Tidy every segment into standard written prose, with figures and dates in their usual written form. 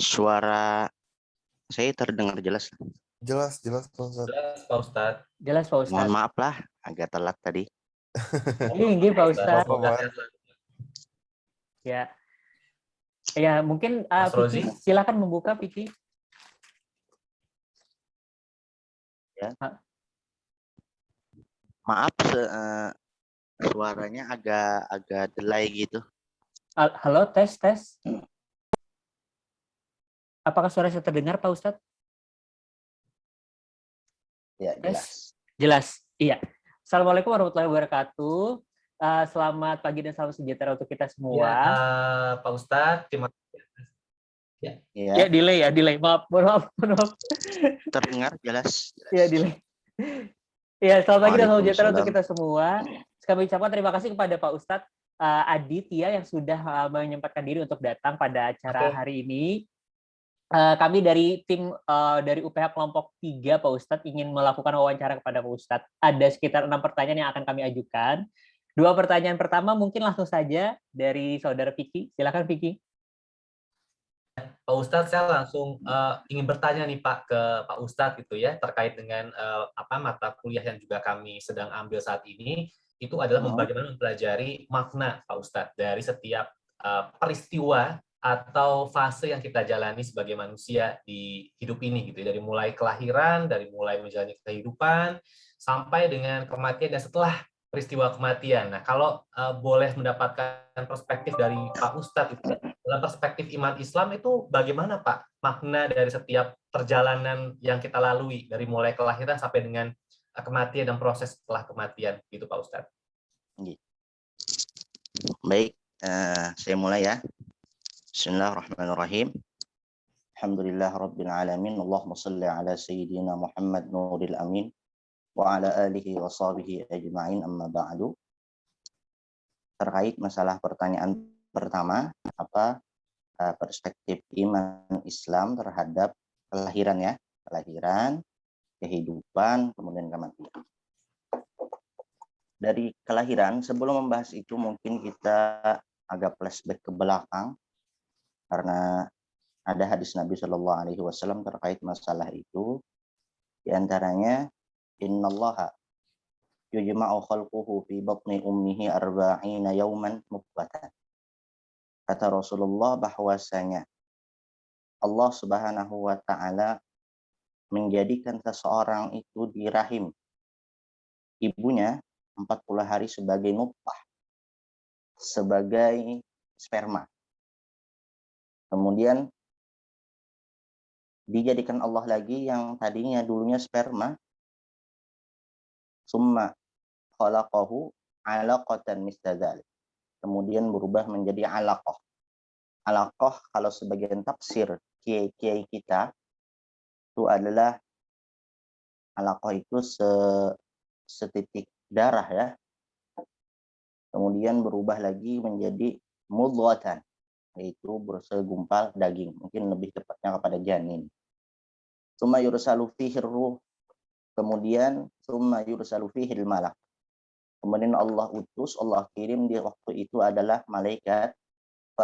Suara saya terdengar jelas. Jelas Pak Ustadz. Jelas Pak Ustadz. Jelas Pak Ustadz. Mohon maaf lah, agak telat tadi. Ini Pak Ustadz. Apa-apa. Ya. Ya, mungkin Mas Rozi. Vicky, silakan membuka Vicky. Ya. Maaf, suaranya agak delay gitu. Halo, tes. Apakah suara saya terdengar, Pak Ustadz? Ya, jelas. Jelas, iya. Assalamualaikum warahmatullahi wabarakatuh. Selamat pagi dan salam sejahtera untuk kita semua. Ya, Pak Ustadz, terima kasih. Ya, delay. Maaf. Terdengar jelas. Ya, delay. Ya, selamat pagi dan salam sejahtera untuk kita Waalaikumsalam. semua. Kami ucapkan terima kasih kepada Pak Ustadz Aditya yang sudah menyempatkan diri untuk datang pada acara hari ini. Kami dari tim dari UPH kelompok 3 Pak Ustadz ingin melakukan wawancara kepada Pak Ustadz. Ada sekitar 6 pertanyaan yang akan kami ajukan. 2 pertanyaan pertama mungkin langsung saja dari saudara Vicky. Silakan Vicky. Pak Ustadz, saya langsung ingin bertanya nih Pak ke Pak Ustadz gitu ya, terkait dengan mata kuliah yang juga kami sedang ambil saat ini, itu adalah bagaimana mempelajari makna Pak Ustadz dari setiap peristiwa atau fase yang kita jalani sebagai manusia di hidup ini gitu ya, dari mulai kelahiran, dari mulai menjalani kehidupan sampai dengan kematian dan setelah peristiwa kematian. Nah, kalau boleh mendapatkan perspektif dari Pak Ustadz itu, dalam perspektif iman Islam itu bagaimana Pak makna dari setiap perjalanan yang kita lalui dari mulai kelahiran sampai dengan kematian dan proses setelah kematian gitu Pak Ustadz. Baik, saya mulai ya. Bismillahirrahmanirrahim. Alhamdulillah Rabbil Alamin. Allahumma salli ala Sayyidina Muhammad Nuril Amin wa ala alihi wa sahbihi ajma'in, amma ba'du. Terkait masalah pertanyaan pertama, apa perspektif iman Islam terhadap kelahiran ya, kelahiran, kehidupan, kemudian kematian. Dari kelahiran, sebelum membahas itu mungkin kita agak flashback ke belakang, karena ada hadis Nabi Shallallahu Alaihi Wasallam terkait masalah itu. Di antaranya, Innallaha yujma'u khalquhu fi batni ummihi arba'ina yawman nutfatan. Kata Rasulullah bahwasanya Allah Subhanahu wa taala menjadikan seseorang itu di rahim ibunya 40 hari sebagai nutfah, sebagai sperma. Kemudian dijadikan Allah lagi yang tadinya dulunya sperma, summa khalaqahu 'alaqatan misla dzalik. Kemudian berubah menjadi alaqah. Alaqah kalau sebagian tafsir kiai-kiai kita itu adalah alaqah itu setitik darah ya. Kemudian berubah lagi menjadi mudghatan, yaitu segumpal daging, mungkin lebih tepatnya kepada janin. Summa yursalu fihi ruh, kemudian summa yursalu fihi malak. Kemudian Allah utus, Allah kirim di waktu itu adalah malaikat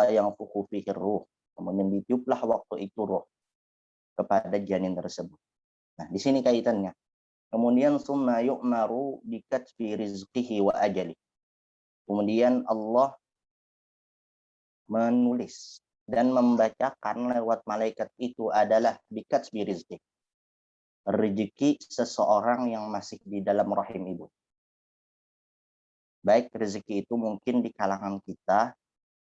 yang fuku fihi ruh. Kemudian ditiuplah waktu itu ruh kepada janin tersebut. Nah, di sini kaitannya. Kemudian summa yu'maru bikatbi rizqihi wa ajali. Kemudian Allah menulis dan membacakan lewat malaikat itu adalah bikatbi rizqi, rezeki seseorang yang masih di dalam rahim ibu. Baik rezeki itu mungkin di kalangan kita,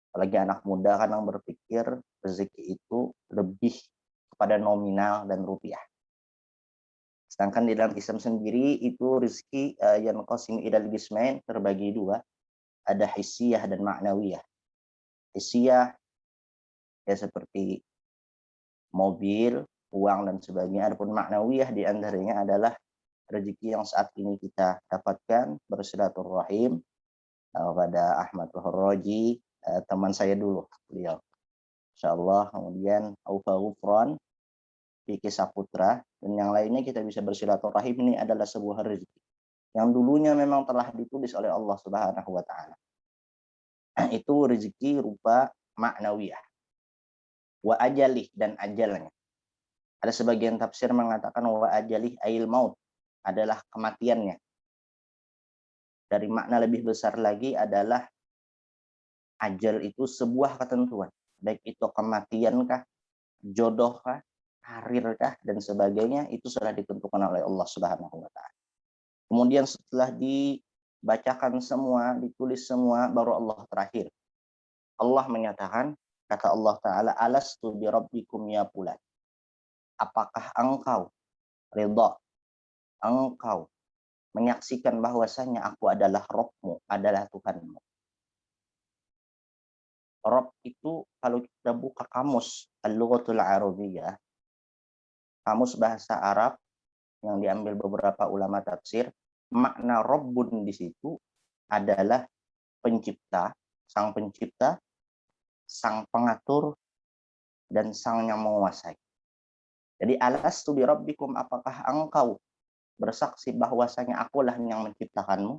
apalagi anak muda kadang berpikir rezeki itu lebih kepada nominal dan rupiah. Sedangkan di dalam Islam sendiri itu rezeki yang qasim ilal qismain terbagi dua, ada hissiyah dan ma'nawiyah. Hissiyah ya seperti mobil, uang dan sebagainya. Adapun ma'nawiyah di antaranya adalah rezeki yang saat ini kita dapatkan bersilaturahim pada Ahmad Roji, teman saya dulu beliau. Insyaallah, kemudian Aufa Ghufran, Vicky Saputra, dan yang lainnya kita bisa bersilaturahim. Ini adalah sebuah rezeki yang dulunya memang telah ditulis oleh Allah Subhanahu wa taala. Itu rezeki rupa ma'nawiyah. wa ajalih, dan ajalnya. Ada sebagian tafsir mengatakan wa ajalih ail maut, adalah kematiannya. Dari makna lebih besar lagi adalah ajal itu sebuah ketentuan, baik itu kematiankah, jodohkah, karirkah, dan sebagainya, itu sudah ditentukan oleh Allah Subhanahu wa taala. Kemudian setelah dibacakan semua, ditulis semua, baru Allah terakhir. Allah menyatakan, kata Allah Ta'ala, alastu birabbikum ya fulan. Apakah engkau ridha, engkau menyaksikan bahwasanya aku adalah Rabbmu, adalah Tuhanmu. Rabb itu kalau kita buka kamus Al-Lughatul Arabiyyah, kamus bahasa Arab yang diambil beberapa ulama tafsir, makna Rabbun di situ adalah pencipta, sang pengatur, dan sang yang menguasai. Jadi alastu bi rabbikum, apakah engkau bersaksi bahwasanya akulah yang menciptakanmu?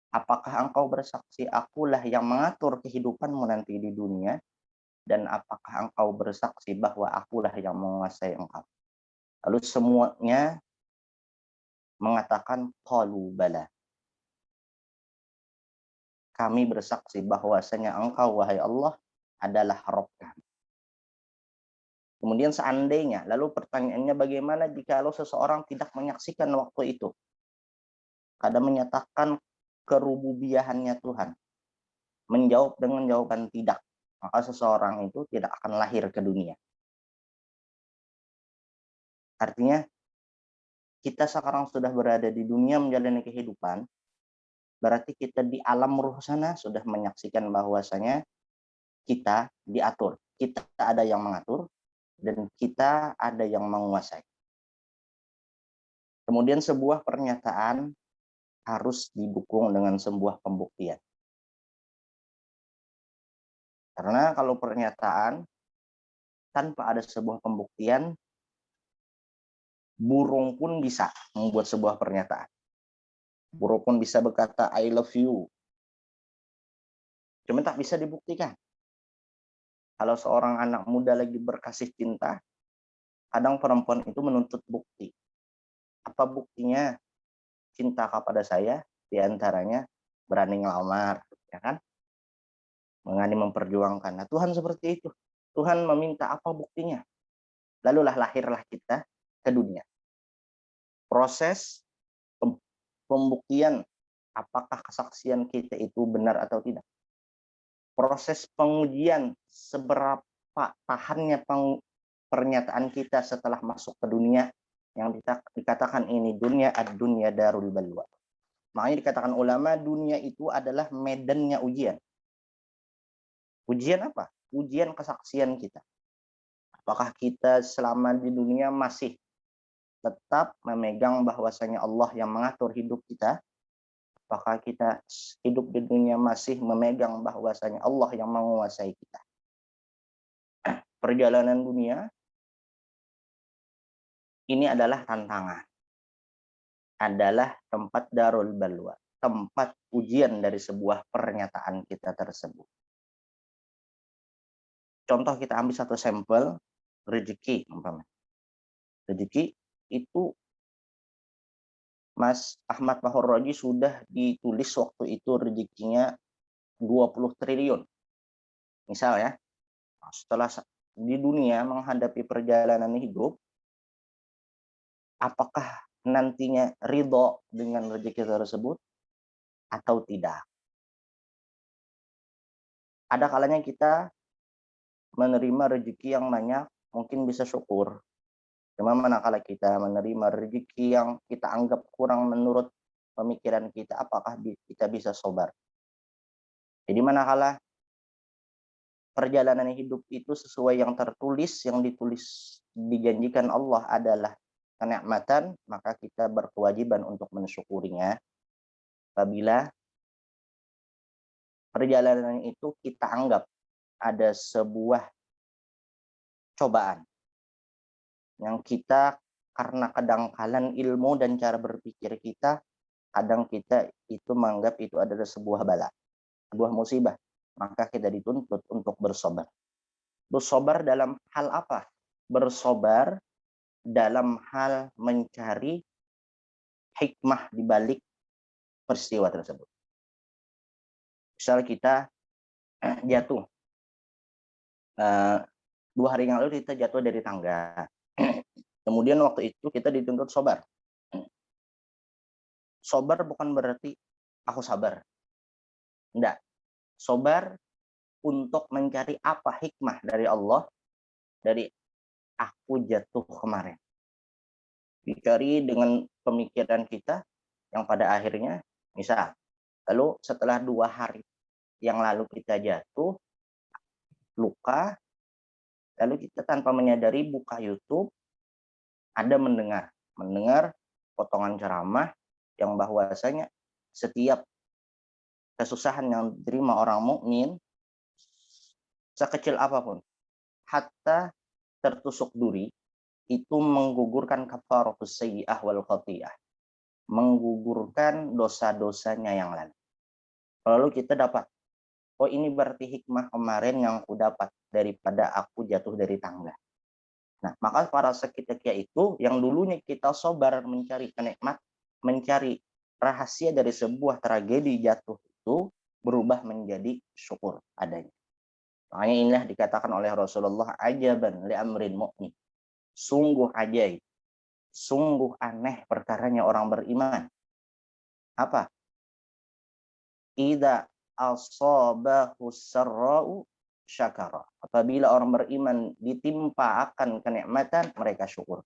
Apakah engkau bersaksi akulah yang mengatur kehidupanmu nanti di dunia? Dan apakah engkau bersaksi bahwa akulah yang menguasai engkau? Lalu semuanya mengatakan qalu bala. Kami bersaksi bahwasanya engkau, wahai Allah, adalah Rabb kami. Kemudian seandainya, lalu pertanyaannya bagaimana jika seseorang tidak menyaksikan waktu itu? Kadang menyatakan kerububiyahannya Tuhan. Menjawab dengan jawaban tidak. Maka seseorang itu tidak akan lahir ke dunia. Artinya, kita sekarang sudah berada di dunia menjalani kehidupan, berarti kita di alam ruh sana sudah menyaksikan bahwasanya kita diatur. Kita ada yang mengatur, dan kita ada yang menguasai. Kemudian sebuah pernyataan harus didukung dengan sebuah pembuktian. Karena kalau pernyataan tanpa ada sebuah pembuktian, burung pun bisa membuat sebuah pernyataan. Burung pun bisa berkata I love you. Cuma tak bisa dibuktikan. Kalau seorang anak muda lagi berkasih cinta, kadang perempuan itu menuntut bukti. Apa buktinya cinta kepada saya? Di antaranya berani ngelamar, ya kan? Berani memperjuangkan. Nah, Tuhan seperti itu. Tuhan meminta apa buktinya? Lalulah lahirlah kita ke dunia. Proses pembuktian apakah kesaksian kita itu benar atau tidak. Proses pengujian seberapa tahannya pernyataan kita setelah masuk ke dunia, yang dikatakan ini dunia ad-dunya darul balwa. Makanya dikatakan ulama dunia itu adalah medannya ujian. Ujian apa? Ujian kesaksian kita. Apakah kita selama di dunia masih tetap memegang bahwasanya Allah yang mengatur hidup kita? Apakah kita hidup di dunia masih memegang bahwasanya Allah yang menguasai kita? Perjalanan dunia ini adalah tantangan. Adalah tempat darul balwa, tempat ujian dari sebuah pernyataan kita tersebut. Contoh, kita ambil satu sampel rezeki umpamanya. Rezeki itu Mas Ahmad Bahar-Raji sudah ditulis waktu itu rezekinya 20 triliun. Misal ya, setelah di dunia menghadapi perjalanan hidup, apakah nantinya ridho dengan rezeki tersebut atau tidak? Ada kalanya kita menerima rezeki yang banyak, mungkin bisa syukur. Cuma manakala kita menerima rezeki yang kita anggap kurang menurut pemikiran kita, apakah kita bisa sabar? Jadi manakala perjalanan hidup itu sesuai yang tertulis, yang ditulis dijanjikan Allah adalah kenikmatan, maka kita berkewajiban untuk mensyukurinya. Apabila perjalanan itu kita anggap ada sebuah cobaan yang kita karena kedangkalan ilmu dan cara berpikir kita, kadang kita itu menganggap itu adalah sebuah bala, sebuah musibah, maka kita dituntut untuk bersabar. Bersabar dalam hal apa? Bersabar dalam hal mencari hikmah di balik peristiwa tersebut. Misal kita jatuh, 2 hari yang lalu kita jatuh dari tangga. Kemudian waktu itu kita dituntut sabar. Sabar bukan berarti aku sabar. Enggak. Sabar untuk mencari apa hikmah dari Allah dari aku jatuh kemarin. Dicari dengan pemikiran kita yang pada akhirnya, misal, lalu setelah 2 hari yang lalu kita jatuh, luka, lalu kita tanpa menyadari buka YouTube, ada mendengar potongan ceramah yang bahwasanya setiap kesusahan yang diterima orang mukmin sekecil apapun, hatta tertusuk duri, itu menggugurkan kafaratus sayyi'ah wal khati'ah, menggugurkan dosa-dosanya yang lalu. Lalu kita dapat, oh ini berarti hikmah kemarin yang aku dapat daripada aku jatuh dari tangga. Nah, maka para seketika itu yang dulunya kita sabar mencari kenikmat, mencari rahasia dari sebuah tragedi jatuh itu berubah menjadi syukur adanya. Makanya inilah dikatakan oleh Rasulullah, ajaban li amrin mu'min. Sungguh ajaib, sungguh aneh perkaranya orang beriman. Apa? Idza asabahu sarra'u syakara. Apabila orang beriman ditimpa akan kenikmatan, mereka syukur.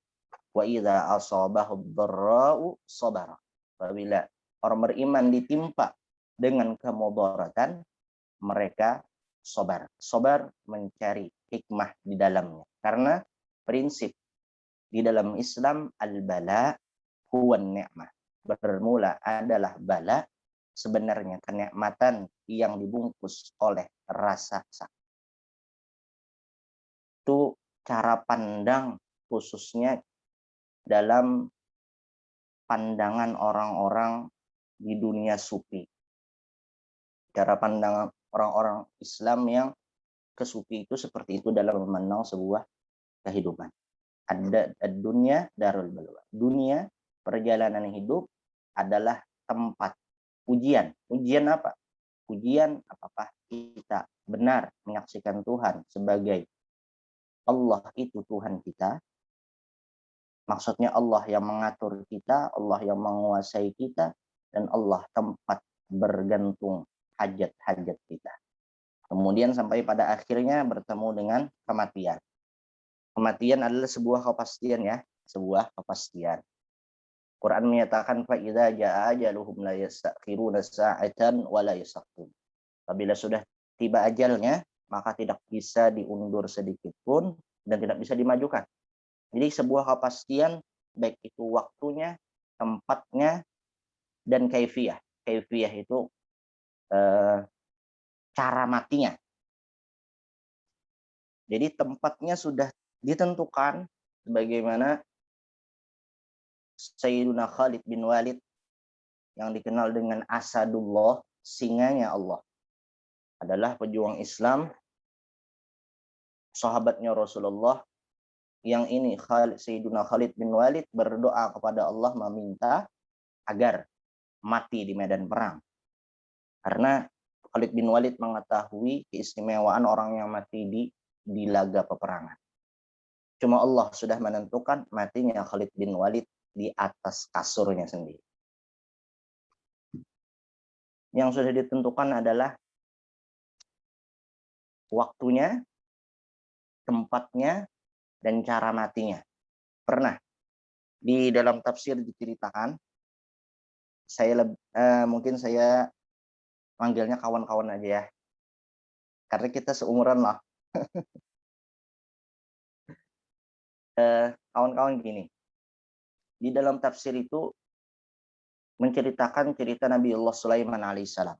Wa idza asabahu dharra'u sabara. Apabila orang beriman ditimpa dengan kemudaratan, mereka sabar. Sabar mencari hikmah di dalamnya. Karena prinsip di dalam Islam al-bala huwa ni'mah. Bermula adalah bala, sebenarnya kenikmatan yang dibungkus oleh rasa sakit. Itu cara pandang khususnya dalam pandangan orang-orang di dunia sufi. Cara pandangan orang-orang Islam yang ke sufi itu seperti itu dalam memandang sebuah kehidupan. Ada dunia darul balwa. Dunia, perjalanan hidup adalah tempat ujian. Ujian apa? Ujian apakah kita benar menyaksikan Tuhan sebagai Allah itu Tuhan kita. Maksudnya Allah yang mengatur kita, Allah yang menguasai kita, dan Allah tempat bergantung hajat-hajat kita. Kemudian sampai pada akhirnya bertemu dengan kematian. Kematian adalah sebuah kepastian ya, sebuah kepastian. Quran menyatakan fa idza jaa ajaluhum la yastakhiruna sa'atan wa la yastaqdim. Apabila sudah tiba ajalnya, maka tidak bisa diundur sedikit pun dan tidak bisa dimajukan. Jadi sebuah kepastian baik itu waktunya, tempatnya, dan kaifiyah. Kaifiyah itu cara matinya. Jadi tempatnya sudah ditentukan sebagaimana Sayyiduna Khalid bin Walid yang dikenal dengan Asadullah, singanya Allah, adalah pejuang Islam, sahabatnya Rasulullah. Yang ini Sayyiduna Khalid bin Walid berdoa kepada Allah meminta agar mati di medan perang. Karena Khalid bin Walid mengetahui keistimewaan orang yang mati di laga peperangan. Cuma Allah sudah menentukan matinya Khalid bin Walid di atas kasurnya sendiri. Yang sudah ditentukan adalah waktunya, tempatnya, dan cara matinya. Pernah di dalam tafsir diceritakan, mungkin saya manggilnya kawan-kawan aja ya, karena kita seumuran lah. Kawan-kawan gini, di dalam tafsir itu menceritakan cerita Nabiullah Sulaiman alaihissalam.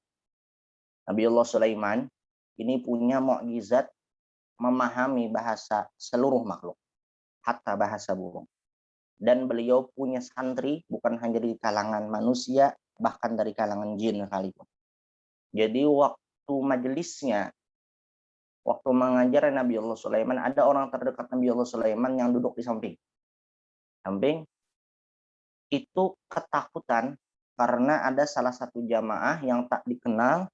Nabiullah Sulaiman ini punya mukjizat memahami bahasa seluruh makhluk, hatta bahasa burung. Dan beliau punya santri bukan hanya dari kalangan manusia, bahkan dari kalangan jin sekalipun. Jadi waktu majelisnya waktu mengajar Nabi Allah Sulaiman, ada orang terdekat Nabi Allah Sulaiman yang duduk di samping. Itu ketakutan karena ada salah satu jamaah yang tak dikenal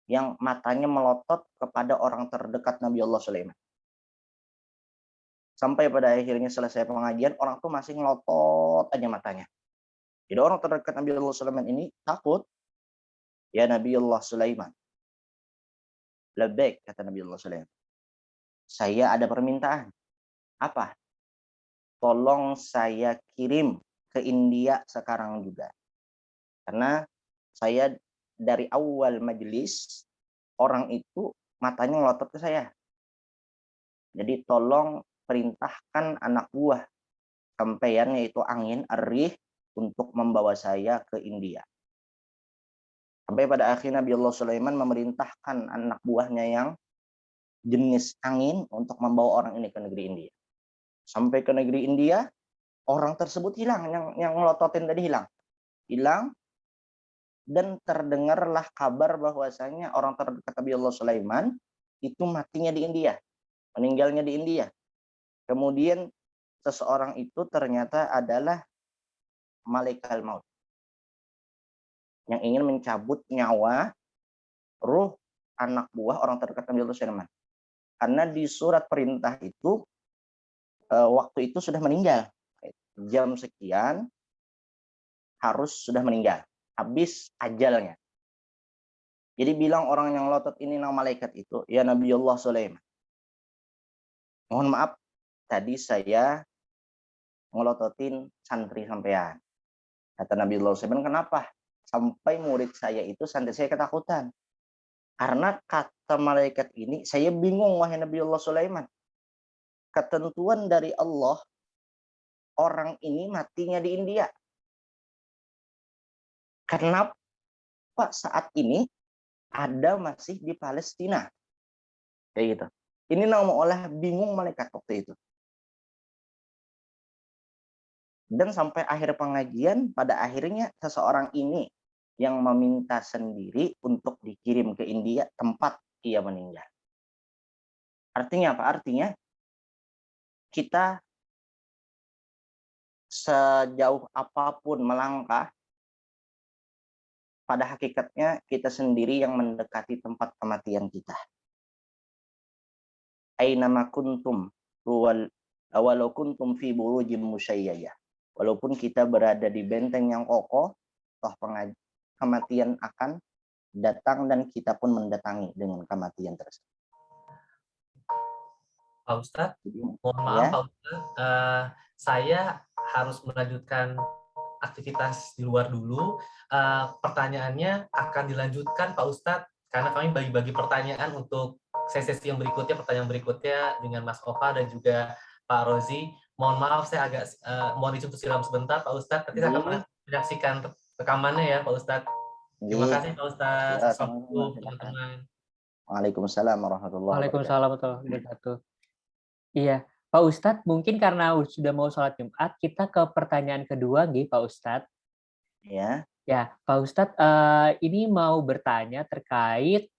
yang matanya melotot kepada orang terdekat Nabi Allah Sulaiman. Sampai pada akhirnya selesai pengajian, orang tuh masih ngelotot aja matanya. Jadi orang terdekat Nabi Allah Sulaiman ini takut. Ya Nabi Allah Sulaiman. Labbaik, kata Nabi Allah Sulaiman. Saya ada permintaan. Apa? Tolong saya kirim ke India sekarang juga. Karena saya dari awal majelis, orang itu matanya ngelotot ke saya. Jadi tolong perintahkan anak buah sampeyan, yaitu angin, Ar-Rih, untuk membawa saya ke India. Sampai pada akhirnya Nabi Allah Sulaiman memerintahkan anak buahnya yang jenis angin untuk membawa orang ini ke negeri India. Sampai ke negeri India, orang tersebut hilang, yang ngelototin tadi hilang, dan terdengarlah kabar bahwasanya orang terdekat Nabi Allah Sulaiman itu matinya di India, meninggalnya di India. Kemudian seseorang itu ternyata adalah malaikat maut yang ingin mencabut nyawa ruh anak buah orang terdekat Nabi Allah Sulaiman. Karena di surat perintah itu waktu itu sudah meninggal, jam sekian harus sudah meninggal, habis ajalnya. Jadi bilang orang yang lotot ini nama malaikat itu, ya Nabi Allah Sulaiman, mohon maaf tadi saya ngelototin santri sampean. Kata Nabi Allah Sulaiman, kenapa? Sampai murid saya itu santri saya ketakutan. Karena kata malaikat ini, saya bingung wahai Nabi Allah Sulaiman. Ketentuan dari Allah, orang ini matinya di India. Kenapa saat ini ada masih di Palestina? Kayak gitu. Ini nama olah bingung malaikat waktu itu. Dan sampai akhir pengajian, pada akhirnya seseorang ini yang meminta sendiri untuk dikirim ke India, tempat ia meninggal. Artinya apa? Artinya kita sejauh apapun melangkah, pada hakikatnya kita sendiri yang mendekati tempat kematian kita. Ainama kuntum walau kuntum fi burujim musyayyayah. Walaupun kita berada di benteng yang kokoh, toh kematian akan datang dan kita pun mendatangi dengan kematian tersebut. Pak Ustadz, mohon maaf Ya. Pak Ustadz, saya harus melanjutkan aktivitas di luar dulu. Pertanyaannya akan dilanjutkan Pak Ustadz, karena kami bagi-bagi pertanyaan untuk sesi yang berikutnya, pertanyaan berikutnya dengan Mas Ova dan juga Pak Rozi. Mohon maaf saya agak mohon izin untuk silam sebentar Pak Ustadz, nanti saya akan menyaksikan rekamannya ya Pak Ustadz. Terima kasih Pak Ustadz. Assalamualaikum teman-teman. Waalaikumsalam warahmatullahi wabarakatuh. Waalaikumsalam warahmatullahi wabarakatuh. Iya, Pak Ustadz, mungkin karena sudah mau sholat Jumat, kita ke pertanyaan kedua, Pak Ustadz. Ya. Ya, Pak Ustadz, ini mau bertanya terkait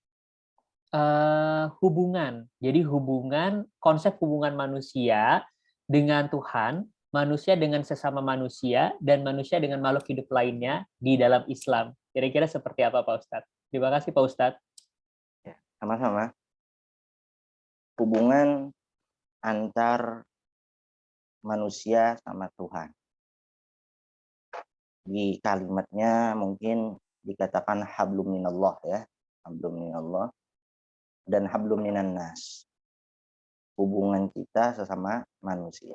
hubungan. Jadi konsep hubungan manusia dengan Tuhan, manusia dengan sesama manusia, dan manusia dengan makhluk hidup lainnya di dalam Islam. Kira-kira seperti apa, Pak Ustadz? Terima kasih, Pak Ustadz. Ya, sama-sama. Hubungan antar manusia sama Tuhan. Di kalimatnya mungkin dikatakan hablum minallah ya, hablum minallah dan hablum minan nas. Hubungan kita sesama manusia.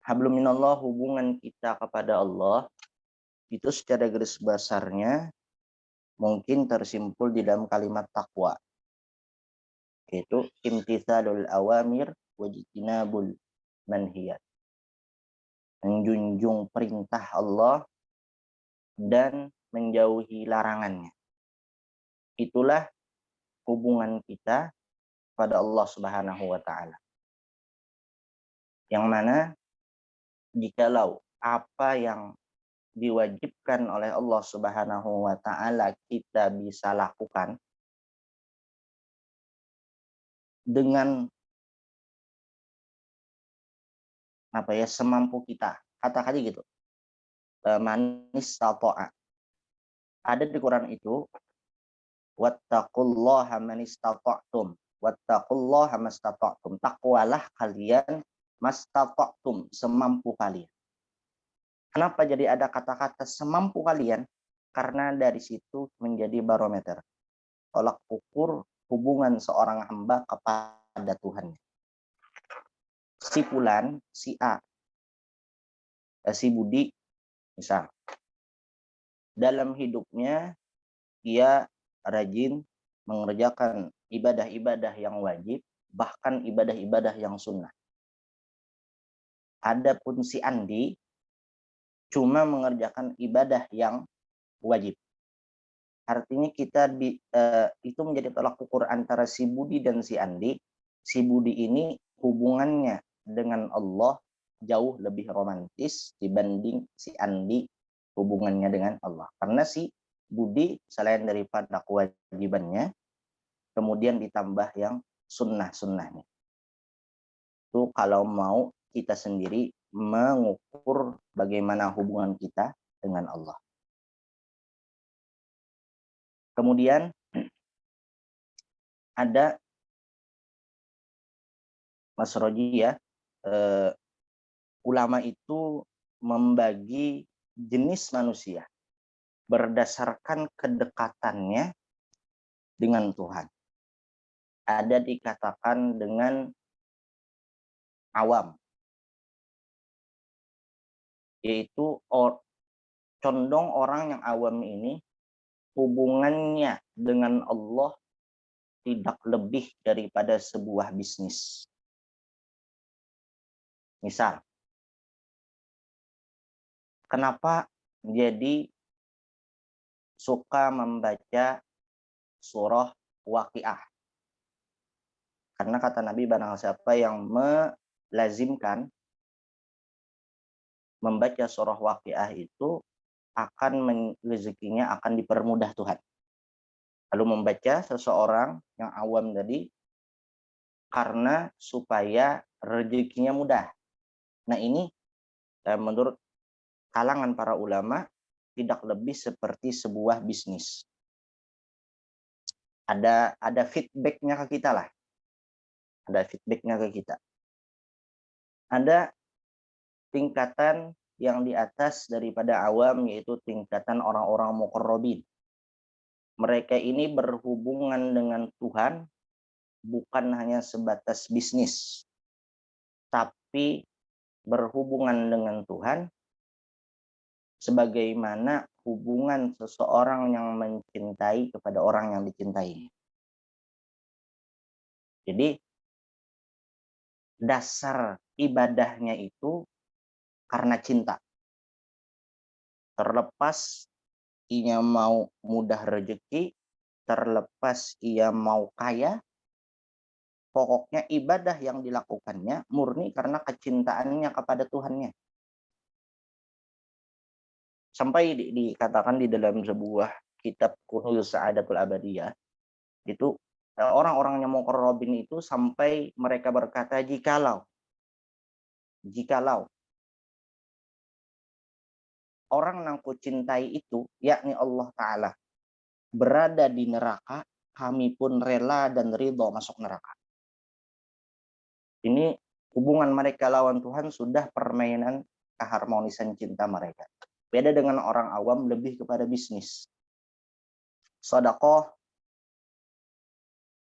Hablum minallah, hubungan kita kepada Allah itu secara garis besarnya mungkin tersimpul di dalam kalimat takwa, yaitu imtithalul awamir wajtinabul manhiyat, menjunjung perintah Allah dan menjauhi larangannya. Itulah hubungan kita pada Allah Subhanahu wa taala. Yang mana jikalau apa yang diwajibkan oleh Allah Subhanahu wa taala kita bisa lakukan, dengan semampu kita. Kata-kata gitu. Manis tato'a. Ada di Quran itu, wattaqullaha manistata'tum. Wattaqullaha mastata'tum. Takwalah kalian mastata'tum, semampu kalian. Kenapa jadi ada kata-kata semampu kalian? Karena dari situ menjadi barometer. Tolak ukur hubungan seorang hamba kepada Tuhan. Si Fulan, si A, si Budi, misal. Dalam hidupnya, ia rajin mengerjakan ibadah-ibadah yang wajib, bahkan ibadah-ibadah yang sunnah. Adapun si Andi, cuma mengerjakan ibadah yang wajib. Artinya itu menjadi tolak ukur antara si Budi dan si Andi. Si Budi ini hubungannya dengan Allah jauh lebih romantis dibanding si Andi hubungannya dengan Allah. Karena si Budi selain daripada kewajibannya, kemudian ditambah yang sunnah-sunnahnya. Itu kalau mau kita sendiri mengukur bagaimana hubungan kita dengan Allah. Kemudian ada Mas Roji ya, ulama itu membagi jenis manusia berdasarkan kedekatannya dengan Tuhan. Ada dikatakan dengan awam, yaitu condong orang yang awam ini hubungannya dengan Allah tidak lebih daripada sebuah bisnis. Misal, kenapa jadi suka membaca surah Waqiah? Karena kata Nabi, barang siapa yang melazimkan membaca surah Waqiah itu rezekinya akan dipermudah Tuhan. Lalu membaca seseorang yang awam tadi karena supaya rezekinya mudah. Nah ini menurut kalangan para ulama tidak lebih seperti sebuah bisnis. Ada feedbacknya ke kita lah. Ada feedbacknya ke kita. Ada tingkatan yang di atas daripada awam, yaitu tingkatan orang-orang muqarrabin. Mereka ini berhubungan dengan Tuhan bukan hanya sebatas bisnis, tapi berhubungan dengan Tuhan sebagaimana hubungan seseorang yang mencintai kepada orang yang dicintai. Jadi dasar ibadahnya itu karena cinta. Terlepas ia mau mudah rezeki, terlepas ia mau kaya, pokoknya ibadah yang dilakukannya murni karena kecintaannya kepada Tuhannya. Sampai dikatakan di dalam sebuah kitab Kunuz Sa'adatul Abadiyah, itu orang-orang yang muqarrabin itu sampai mereka berkata, jikalau orang yang kucintai itu, yakni Allah Ta'ala, berada di neraka, kami pun rela dan ridho masuk neraka. Ini hubungan mereka lawan Tuhan sudah permainan keharmonisan cinta mereka. Beda dengan orang awam, lebih kepada bisnis. Sedekah,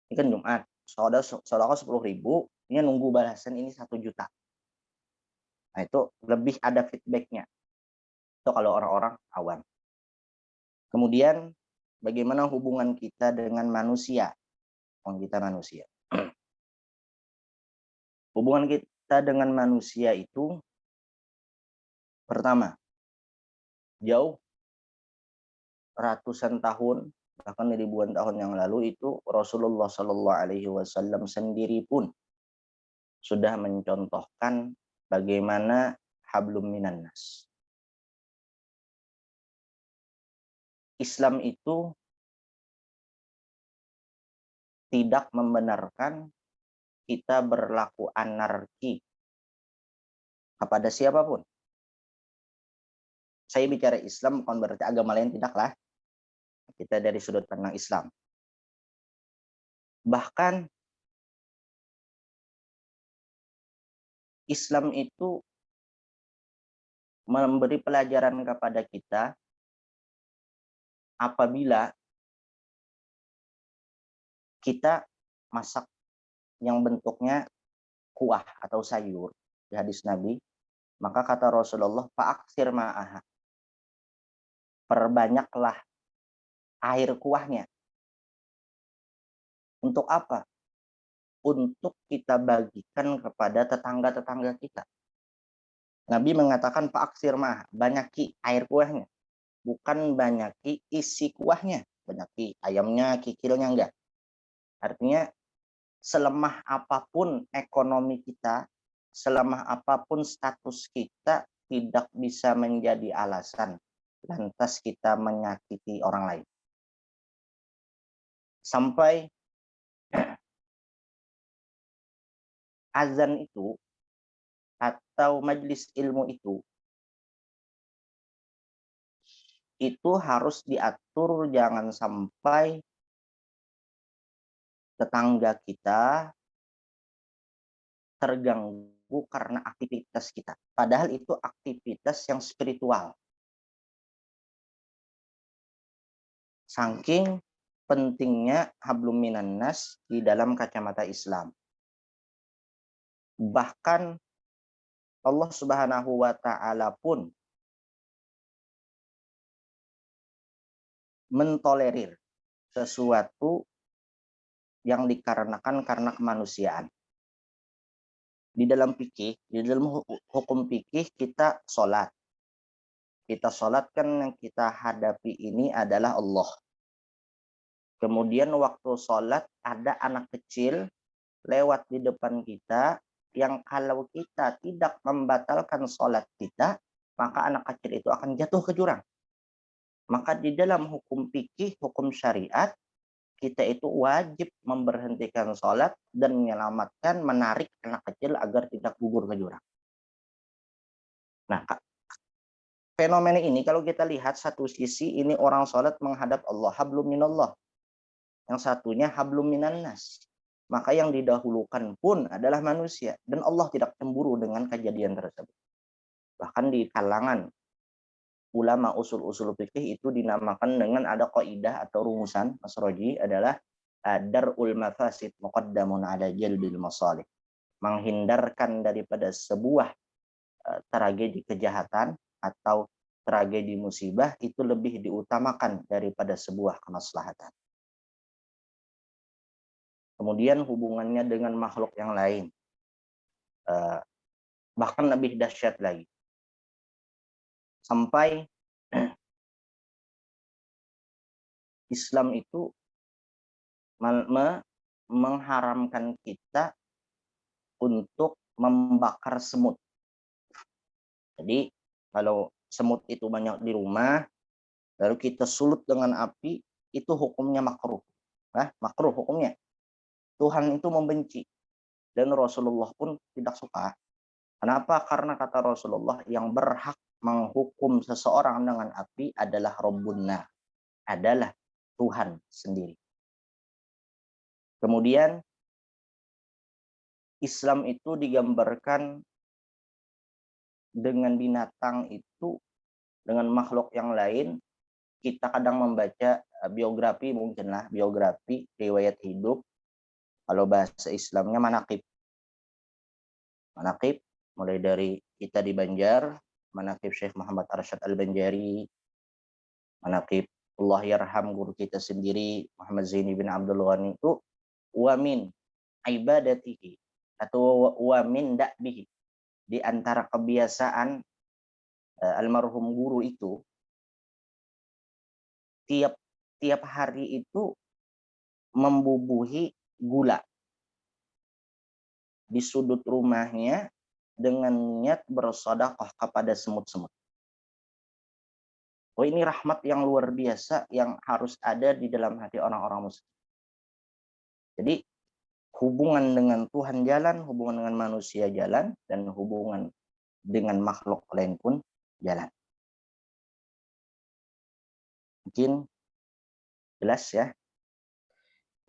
ini kan Jumat, sedekah 10.000, ini nunggu balasan ini 1 juta. Nah itu lebih ada feedbacknya. Itu kalau orang-orang awam. Kemudian bagaimana hubungan kita dengan manusia? Kita manusia. Hubungan kita dengan manusia itu pertama, jauh ratusan tahun, bahkan ribuan tahun yang lalu itu Rasulullah SAW sendiri pun sudah mencontohkan bagaimana hablum minan nas. Islam itu tidak membenarkan kita berlaku anarki kepada siapapun. Saya bicara Islam bukan berarti agama lain tidaklah. Kita dari sudut pandang Islam. Bahkan Islam itu memberi pelajaran kepada kita apabila kita masak yang bentuknya kuah atau sayur di hadis Nabi, maka kata Rasulullah, fa'aksir ma'aha, perbanyaklah air kuahnya. Untuk apa? Untuk kita bagikan kepada tetangga-tetangga kita. Nabi mengatakan fa'aksir ma'aha, banyaki air kuahnya, bukan banyaki isi kuahnya, banyaki ayamnya, kikilnya, enggak. Artinya selemah apapun ekonomi kita, selemah apapun status kita, tidak bisa menjadi alasan lantas kita menyakiti orang lain. Sampai azan itu atau majelis ilmu itu harus diatur, jangan sampai tetangga kita terganggu karena aktivitas kita. Padahal itu aktivitas yang spiritual. Saking pentingnya hablum minan nas di dalam kacamata Islam. Bahkan Allah Subhanahu wa taala pun mentolerir sesuatu yang dikarenakan karena kemanusiaan. Di dalam fikih, di dalam hukum fikih kita sholat. Kita sholat kan yang kita hadapi ini adalah Allah. Kemudian waktu sholat ada anak kecil lewat di depan kita yang kalau kita tidak membatalkan sholat kita, maka anak kecil itu akan jatuh ke jurang. Maka di dalam hukum fikih, hukum syariat, kita itu wajib memberhentikan sholat dan menyelamatkan, menarik anak kecil agar tidak gugur ke jurang. Nah, fenomena ini kalau kita lihat satu sisi ini orang sholat menghadap Allah, hablum minallah. Yang satunya hablum minan nas. Maka yang didahulukan pun adalah manusia. Dan Allah tidak cemburu dengan kejadian tersebut. Bahkan di kalangan ulama usul-usul fikih itu dinamakan dengan ada kaidah atau rumusan Mas Roji adalah darul mafasid muqaddamun ala jalbil masalih. Menghindarkan daripada sebuah tragedi kejahatan atau tragedi musibah itu lebih diutamakan daripada sebuah kemaslahatan. Kemudian hubungannya dengan makhluk yang lain bahkan lebih dahsyat lagi. Sampai Islam itu mengharamkan kita untuk membakar semut. Jadi kalau semut itu banyak di rumah, lalu kita sulut dengan api, itu hukumnya makruh. Makruh hukumnya. Tuhan itu membenci. Dan Rasulullah pun tidak suka. Kenapa? Karena kata Rasulullah yang berhak menghukum seseorang dengan api adalah Rabbun Nar, adalah Tuhan sendiri. Kemudian Islam itu digambarkan dengan binatang itu, dengan makhluk yang lain. Kita kadang membaca biografi, mungkinlah biografi, riwayat hidup. Kalau bahasa Islamnya manaqib. Manaqib mulai dari kita di Banjar, manaqib Syekh Muhammad Arsyad Al-Banjari, manaqib Allah yarham guru kita sendiri Muhammad Zaini bin Abdul Ghani, itu wa min ibadatihi atau wa min da'bihi, di antara kebiasaan almarhum guru itu tiap hari itu membubuhi gula di sudut rumahnya dengan niat bersedekah kepada semut-semut. Oh, ini rahmat yang luar biasa yang harus ada di dalam hati orang-orang muslim. Jadi hubungan dengan Tuhan jalan, hubungan dengan manusia jalan, dan hubungan dengan makhluk lain pun jalan. Mungkin jelas ya.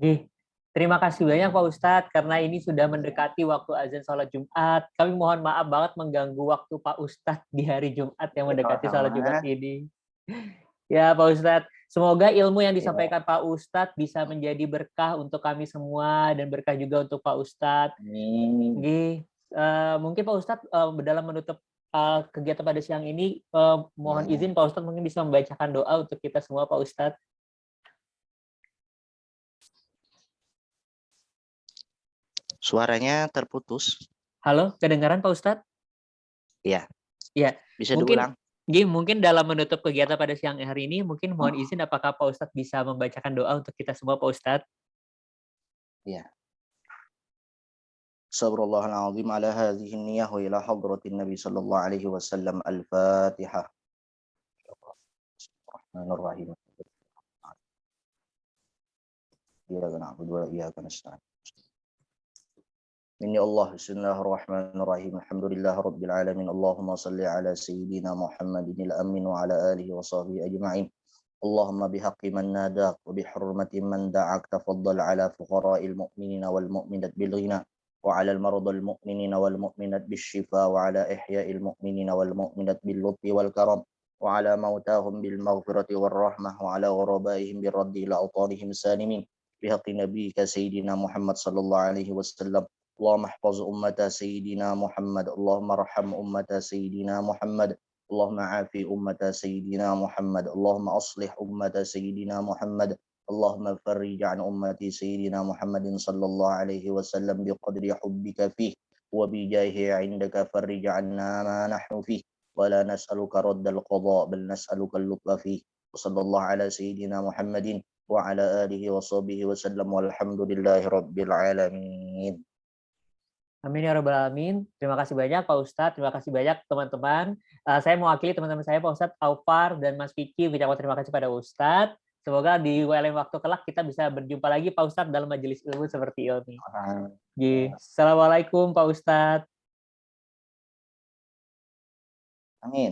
Oke. Terima kasih banyak Pak Ustadz, karena ini sudah mendekati waktu azan sholat Jumat. Kami mohon maaf banget mengganggu waktu Pak Ustadz di hari Jumat yang mendekati sholat Jumat ini. Ya Pak Ustadz, semoga ilmu yang disampaikan Pak Ustadz bisa menjadi berkah untuk kami semua dan berkah juga untuk Pak Ustadz. Oke. Mungkin Pak Ustadz dalam menutup kegiatan pada siang ini, mohon izin Pak Ustadz mungkin bisa membacakan doa untuk kita semua Pak Ustadz. Suaranya terputus. Halo, kedengaran Pak Ustadz? Iya. Iya. Bisa Mungkin diulang? mungkin dalam menutup kegiatan pada siang hari ini, mungkin mohon izin apakah Pak Ustadz bisa membacakan doa untuk kita semua Pak Ustadz? Iya. Astagfirullahaladzim ala hadhihi niyah wa ila hadratin Nabi sallallahu alaihi wasallam. Al-Fatihah. Bismillahirrahmanirrahim. Iyyaka na'budu wa iyyaka nasta'in. Inni Allah bismillahirrahmanirrahim. Alhamdulillah rabbil alamin. Allahumma salli ala sayyidina Muhammadin al-amin wa ala alihi wa sahbihi ajma'in. Allahumma bihaqqi man nadak wa bihurmati man da'ak tafaddal ala fuqara'il mu'minina wal mu'minat bil ghina wa ala al-maradil mu'minina wal mu'minat bis shifa wa ala ihya'il mu'minina wal mu'minat bil lutfi wal karam wa ala mautahum bil maghfirati war rahmah wa ala ghurabaihim bir raddi ila awtanihim salimin bihaqqi nabiyyika sayyidina Muhammad sallallahu alaihi wasallam. اللهم احفظ أمة سيدنا محمد، اللهم ارحم أمة سيدنا محمد، اللهم عافي أمة سيدنا محمد، اللهم أصلح أمة سيدنا محمد، اللهم فرج عن أمة سيدنا محمد صلى الله عليه وسلم بقدر حبك فيه وبجاهه عندك. فرج عنا ما نحن فيه ولا نسألك رد القضاء بل نسألك اللطف فيه. وصلى الله على سيدنا محمد وعلى آله وصحبه وسلم والحمد لله رب العالمين. Amin ya rabbal alamin. Terima kasih banyak Pak Ustadz, terima kasih banyak teman-teman. Saya mewakili teman-teman saya Pak Ustadz Aufar dan Mas Vicky ucapkan terima kasih pada Ustadz. Semoga di lain waktu kelak kita bisa berjumpa lagi Pak Ustadz dalam majelis ilmu seperti ini. Assalamualaikum Pak Ustadz. Amin.